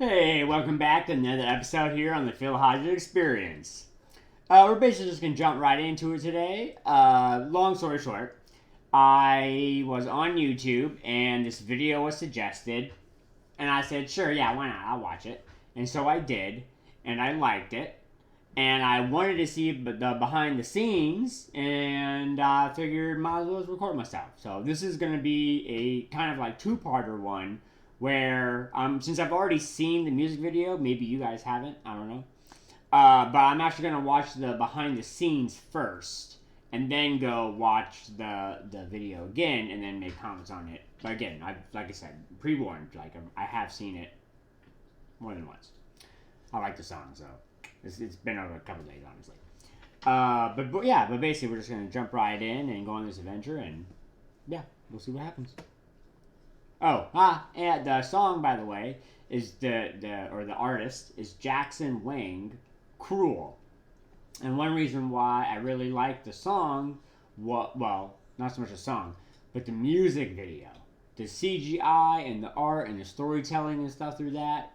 Hey, welcome back to another episode here on the Phil Hodges Experience. We're basically just gonna jump right into it today. Long story short, I was on YouTube and this video was suggested, and I said, sure, yeah, why not? I'll watch it. And so I did, and I liked it, and I wanted to see the behind the scenes, and I figured might as well just record myself. So this is gonna be a kind of like two-parter one where since I've already seen the music video, maybe you guys haven't, I don't know. But I'm actually gonna watch the behind the scenes first, and then go watch the video again, and then make comments on it. But again, like I said, pre-warned. Like I have seen it more than once. I like the song, so it's been over a couple days, honestly. But basically, we're just gonna jump right in and go on this adventure, and yeah, we'll see what happens. And the song, by the way, is the artist is Wang, Cruel. And one reason why I really like the song, well, not so much the song, but the music video, the CGI and the art and the storytelling and stuff through that,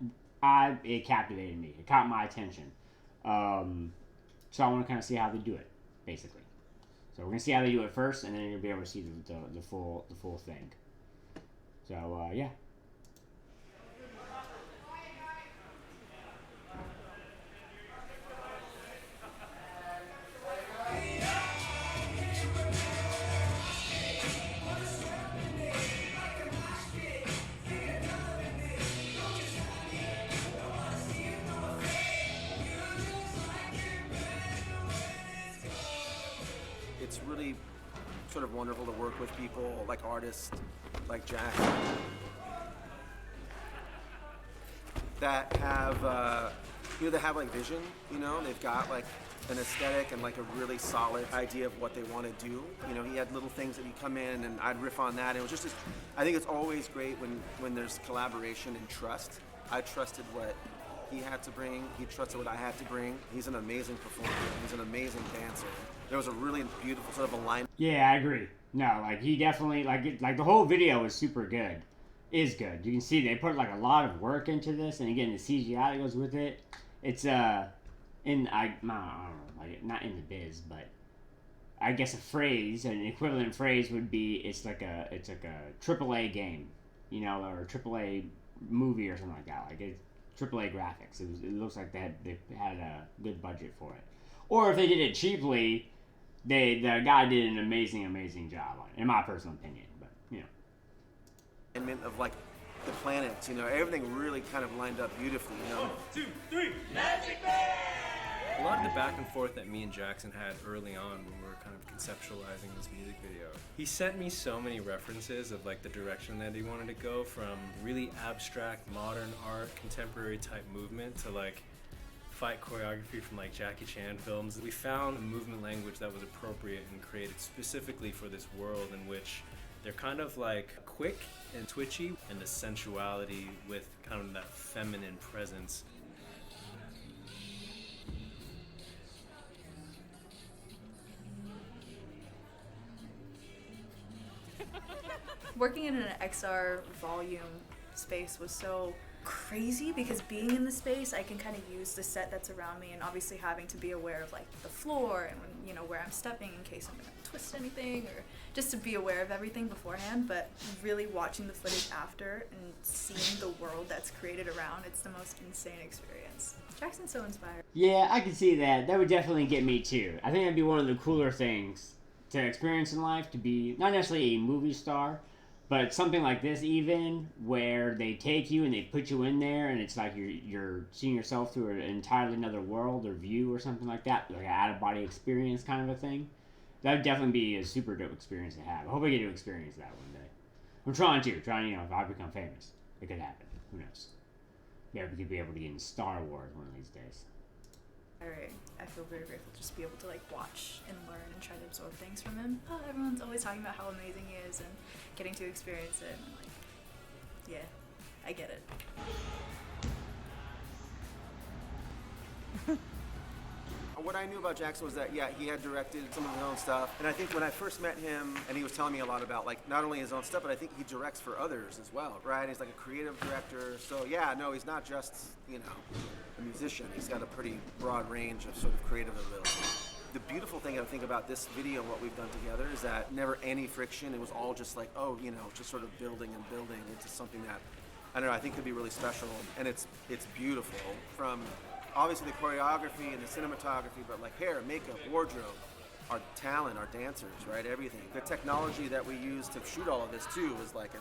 it captivated me. It caught my attention. So I want to kind of see how they do it, basically. So we're gonna see how they do it first, and then you'll be able to see the full thing. So yeah. It's really sort of wonderful to work with people like artists like Jack that have that have like vision. They've got like an aesthetic and like a really solid idea of what they want to do. He had little things that he'd come in and I'd riff on that. And it was just I think it's always great when there's collaboration and trust. I trusted what he had to bring. He trusted what I had to bring. He's an amazing performer. He's an amazing dancer. There was a really beautiful sort of alignment. Yeah, I agree. No, like he definitely like the whole video is super good. Is good. You can see they put like a lot of work into this, and again the CGI that goes with it. It's in I don't know, like not in the biz, but I guess an equivalent phrase would be it's like a AAA game, or a AAA movie or something like that. Like it's AAA graphics. It looks like they had a good budget for it. Or if they did it cheaply, the guy did an amazing job on it, in my personal opinion. But Of like the planets, everything really kind of lined up beautifully. 1, 2, 3, Magic Man! A lot of the back and forth that me and Jackson had early on when we were kind of conceptualizing this music video, he sent me so many references of like the direction that he wanted to go, from really abstract modern art, contemporary type movement, to like fight choreography from like Jackie Chan films. We found a movement language that was appropriate and created specifically for this world, in which they're kind of like quick and twitchy, and the sensuality with kind of that feminine presence. Working in an XR volume space was so crazy, because being in the space, I can kind of use the set that's around me, and obviously having to be aware of like the floor and where I'm stepping in case I'm gonna twist anything, or just to be aware of everything beforehand. But really watching the footage after and seeing the world that's created around, it's the most insane experience. Jackson's so inspired. yeah, I can see that. That would definitely get me too. I think that'd be one of the cooler things to experience in life, to be not necessarily a movie star, but something like this, even where they take you and they put you in there, and it's like you're seeing yourself through an entirely another world or view or something like that, like an out of body experience kind of a thing. That would definitely be a super dope experience to have. I hope I get to experience that one day. I'm trying, if I become famous, it could happen. Who knows? Maybe we could be able to get in Star Wars one of these days. I feel very grateful to just be able to like watch and learn and try to absorb things from him. Everyone's always talking about how amazing he is and getting to experience it. And I'm like, yeah, I get it. what I knew about Jackson was that, yeah, he had directed some of his own stuff. And I think when I first met him, and he was telling me a lot about, like, not only his own stuff, but I think he directs for others as well, right? He's like a creative director. So, yeah, no, he's not just, you know, a musician. He's got a pretty broad range of sort of creative ability. The beautiful thing I think about this video and what we've done together is that never any friction. It was all just like, oh, you know, just sort of building and building into something that, I don't know, I think could be really special. And it's beautiful from obviously the choreography and the cinematography, but like hair, makeup, wardrobe, our talent, our dancers, right? Everything. The technology that we use to shoot all of this too was like,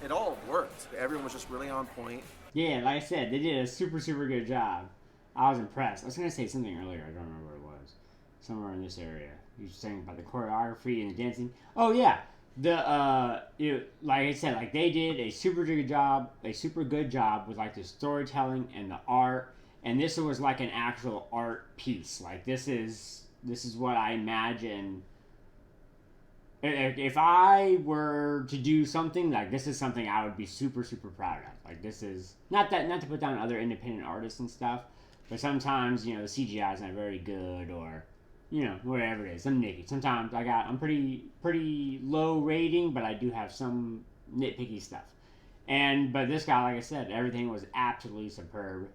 it all worked. Everyone was just really on point. Yeah, like I said, they did a super, super good job. I was impressed. I was going to say something earlier. I don't remember what it was. Somewhere in this area. You were saying about the choreography and the dancing. Oh, yeah. Like I said, like they did a super good job with like the storytelling and the art. And this was like an actual art piece. Like this is what I imagine. If I were to do something, like this is something I would be super, super proud of. Like this is not to put down other independent artists and stuff, but sometimes, you know, the CGI is not very good, or, you know, whatever it is. I'm nitpicky. Sometimes I'm pretty low rating, but I do have some nitpicky stuff. But this guy, like I said, everything was absolutely superb.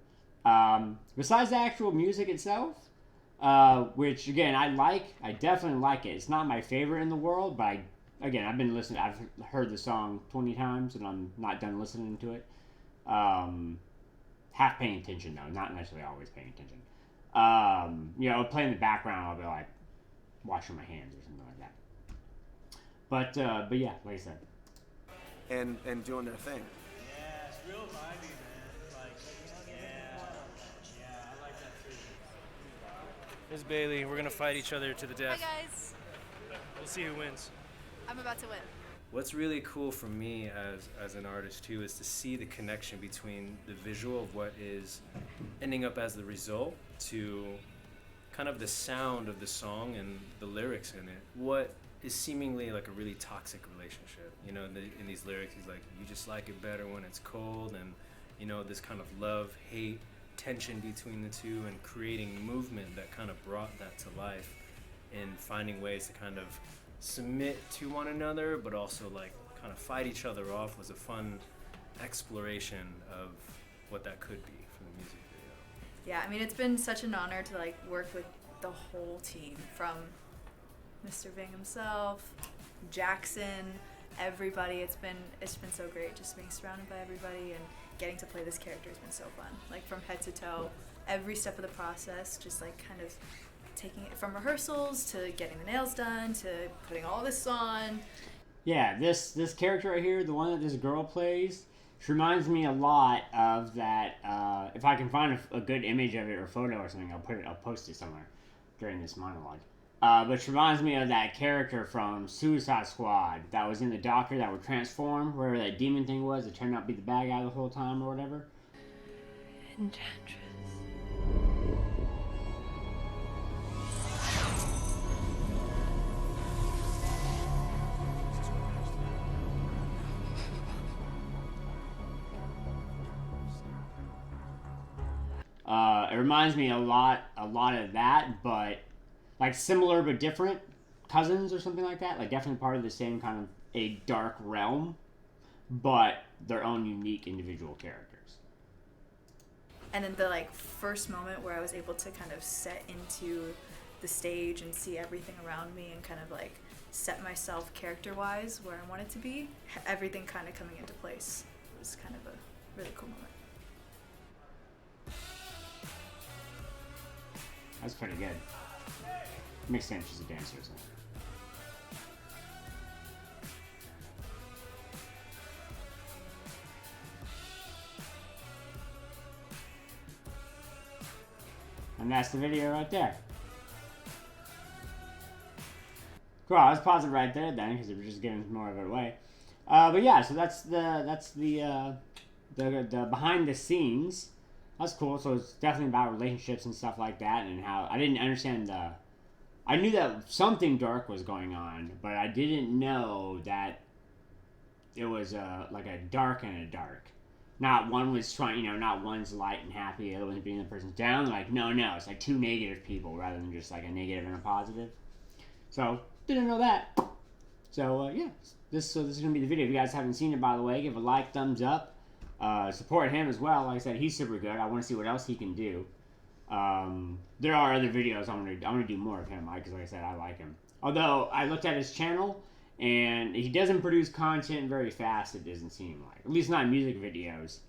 Besides the actual music itself, which again I definitely like it. It's not my favorite in the world, but I've heard the song 20 times and I'm not done listening to it. Half paying attention though, not necessarily always paying attention. You know, play in the background, I'll be like washing my hands or something like that. But yeah, like I said. And doing their thing. Yeah, it's real vibey, man. Like, yeah, I like that too. There's Bailey. We're gonna fight each other to the death. Hi guys, We'll see who wins. I'm about to win. What's really cool for me as an artist too is to see the connection between the visual of what is ending up as the result to kind of the sound of the song and the lyrics in it. What is seemingly like a really toxic relationship. You know, in these lyrics, he's like, you just like it better when it's cold, and, you know, this kind of love, hate, tension between the two, and creating movement that kind of brought that to life, and finding ways to kind of submit to one another, but also like kind of fight each other off was a fun exploration of what that could be for the music video. Yeah, I mean, it's been such an honor to like work with the whole team, from Mr. Ving himself, Jackson, everybody. It's been so great just being surrounded by everybody, and getting to play this character has been so fun. Like from head to toe, every step of the process, just like kind of taking it from rehearsals to getting the nails done to putting all this on. Yeah, this character right here, the one that this girl plays, she reminds me a lot of that. If I can find a good image of it or photo or something, I'll post it somewhere during this monologue. But she reminds me of that character from Suicide Squad that was in the Doctor that would transform, wherever that demon thing was, that turned out to be the bad guy the whole time or whatever. Enchantress. It reminds me a lot of that, but like similar but different cousins or something like that. Like definitely part of the same kind of a dark realm, but their own unique individual characters. And then the like first moment where I was able to kind of set into the stage and see everything around me and kind of like set myself character-wise where I wanted to be, everything kind of coming into place. It was kind of a really cool moment. That's pretty good. Makes sense, she's a dancer, isn't it? And that's the video right there. Cool, let's pause it right there then, because we're just giving more of it away. But yeah, so that's the behind the scenes. That's cool. So it's definitely about relationships and stuff like that, and how I didn't understand I knew that something dark was going on, but I didn't know that it was like a dark and a dark. not one was trying, not one's light and happy, the other one's bringing the person down. They're like, no, it's like two negative people rather than just like a negative and a positive. So, didn't know that. So, yeah, this is going to be the video. If you guys haven't seen it, by the way, give a like, thumbs up. Support him as well. Like I said, he's super good. I want to see what else he can do. There are other videos I'm gonna do more of him, because like I said, I like him. Although, I looked at his channel, and he doesn't produce content very fast, it doesn't seem like. At least not music videos.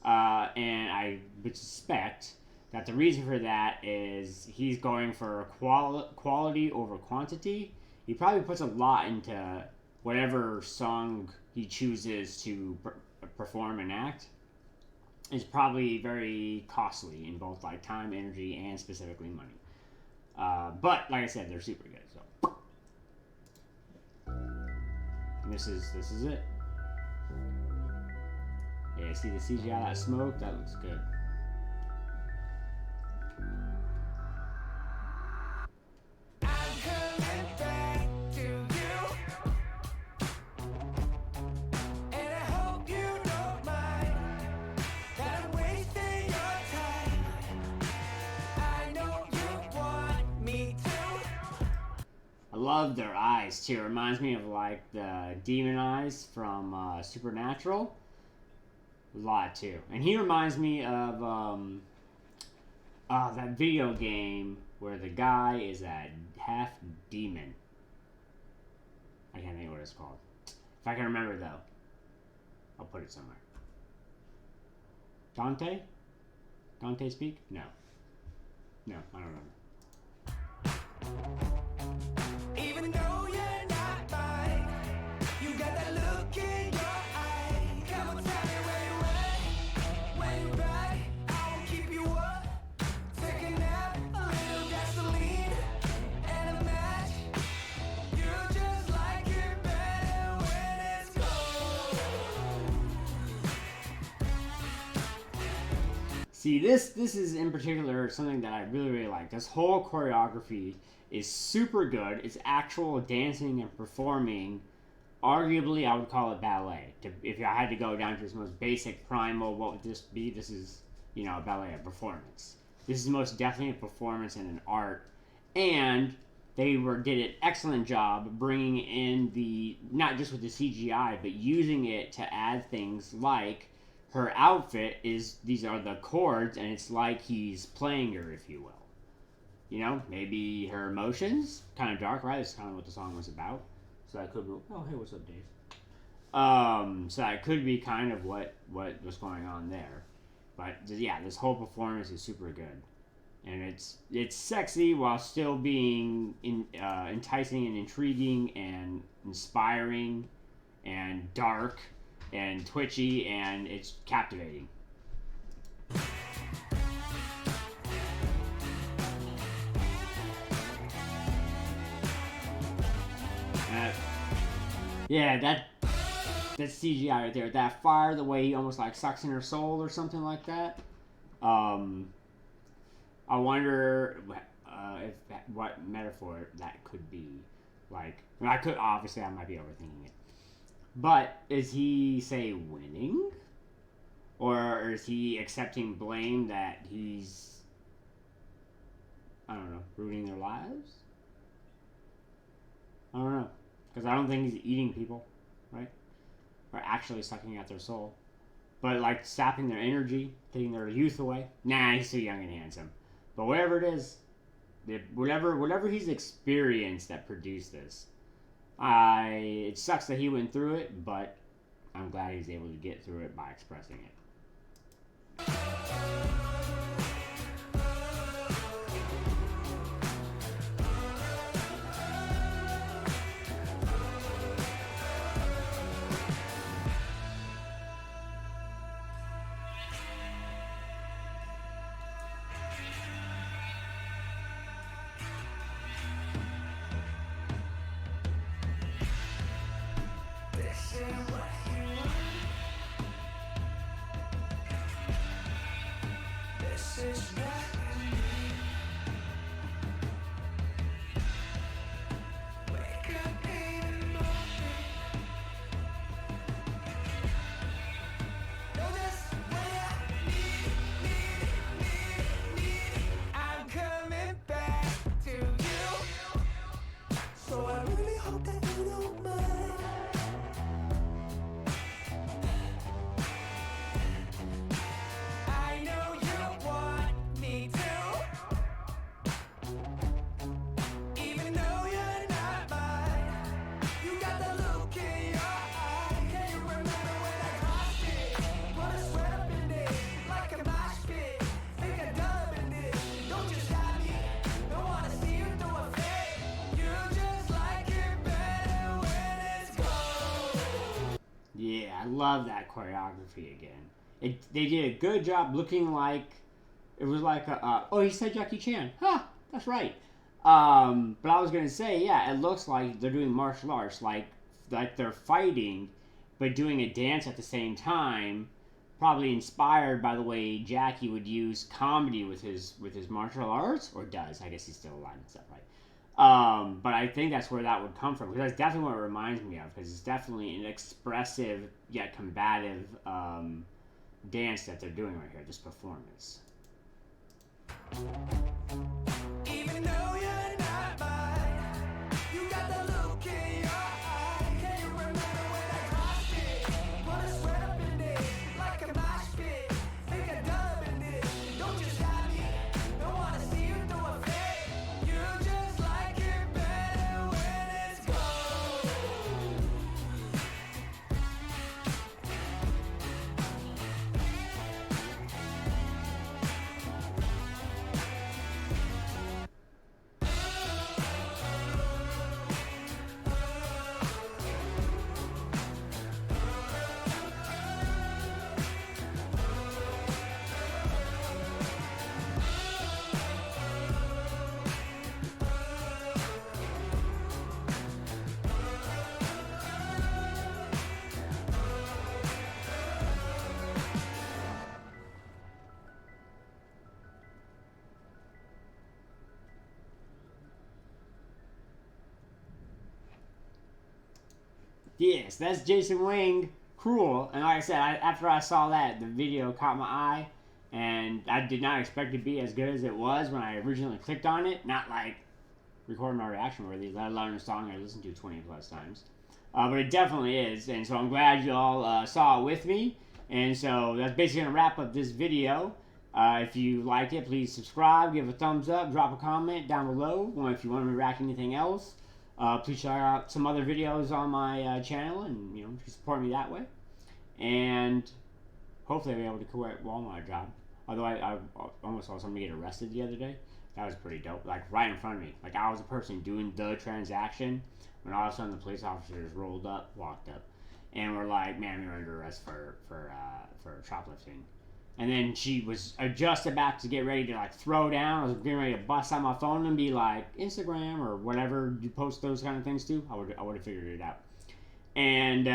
And I would suspect that the reason for that is he's going for quality over quantity. He probably puts a lot into whatever song he chooses to perform and act. It's probably very costly in both like time, energy, and specifically money. But like I said, they're super good. So. And this is it. Yeah, see the CGI, that smoke? That looks good. I love their eyes too. It reminds me of like the demon eyes from Supernatural. A lot too. And he reminds me of that video game where the guy is a half demon. I can't think of what it's called. If I can remember though, I'll put it somewhere. Dante? Dante speak? No. No, I don't remember. See, this is in particular something that I really, really like. This whole choreography is super good. It's actual dancing and performing. Arguably, I would call it ballet. If I had to go down to its most basic primal, what would this be? This is, a ballet, a performance. This is most definitely a performance and an art. And they did an excellent job bringing in not just with the CGI, but using it to add things like her outfit these are the chords, and it's like he's playing her, if you will. Maybe her emotions, kind of dark, right? That's kind of what the song was about. So that could be, oh, hey, what's up, Dave? So that could be kind of what was going on there. But yeah, this whole performance is super good. And it's sexy while still being enticing and intriguing and inspiring and dark and twitchy, and it's captivating. Yeah, that's CGI right there. That fire, the way he almost like sucks in her soul or something like that. I wonder what metaphor that could be. Like, I might be overthinking it. But is he, say, winning? Or is he accepting blame that he's, I don't know, ruining their lives? I don't know. Because I don't think he's eating people, right? Or actually sucking out their soul. But, like, sapping their energy, taking their youth away. Nah, he's too young and handsome. But whatever it is, whatever he's experienced that produced this, it sucks that he went through it, but I'm glad he's able to get through it by expressing it. love that choreography again. They did a good job looking like it was like oh, he said Jackie Chan. Huh, that's right. But I was gonna say, yeah, it looks like they're doing martial arts, like they're fighting, but doing a dance at the same time. Probably inspired by the way Jackie would use comedy with his martial arts, or does. I guess he's still alive and stuff, right? But I think that's where that would come from, because that's definitely what it reminds me of, because it's definitely an expressive yet combative dance that they're doing right here, this performance. Even though you're not mine, you got the look in your eye. Can you remember when I crossed it? Put a sweat up in it, like a mosh pit. Make a dub in it, don't just stop me. Don't wanna see you do a fit. You just like it better when it's cold. Yes, that's Jason Wang, Cruel. And like I said, after I saw that, the video caught my eye, and I did not expect it to be as good as it was when I originally clicked on it. Not like recording my reaction worthy, let alone a song I listened to 20 plus times. But it definitely is, and so I'm glad you all saw it with me. And so that's basically going to wrap up this video. If you liked it, please subscribe, give a thumbs up, drop a comment down below. If you want me to react to anything else, please check out some other videos on my channel, and support me that way. And hopefully I'll be able to quit Walmart job. Although I almost saw somebody get arrested the other day. That was pretty dope. Like right in front of me. Like I was the person doing the transaction when all of a sudden the police officers walked up, and were like, "Man, you're under arrest for shoplifting." And then she was just about to get ready to like throw down. I was getting ready to bust out my phone and be like, Instagram or whatever you post those kind of things to. I would have figured it out. And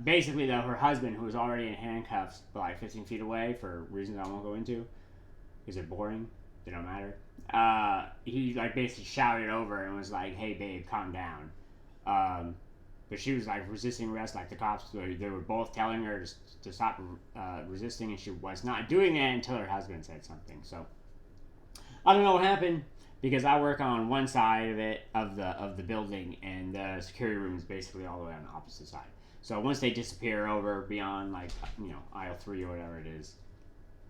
basically, though, her husband, who was already in handcuffs, like 15 feet away for reasons I won't go into, because they're boring, they don't matter. He like basically shouted over and was like, "Hey, babe, calm down." But she was like resisting arrest, like the cops, they were both telling her to stop resisting, and she was not doing that until her husband said something. So I don't know what happened, because I work on one side of the building, and the security room is basically all the way on the opposite side. So once they disappear over beyond like aisle 3 or whatever it is,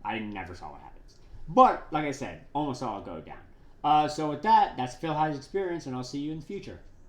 I never saw what happens. But like I said, almost saw it go down. So with that, that's Phil Hodges' experience, and I'll see you in the future.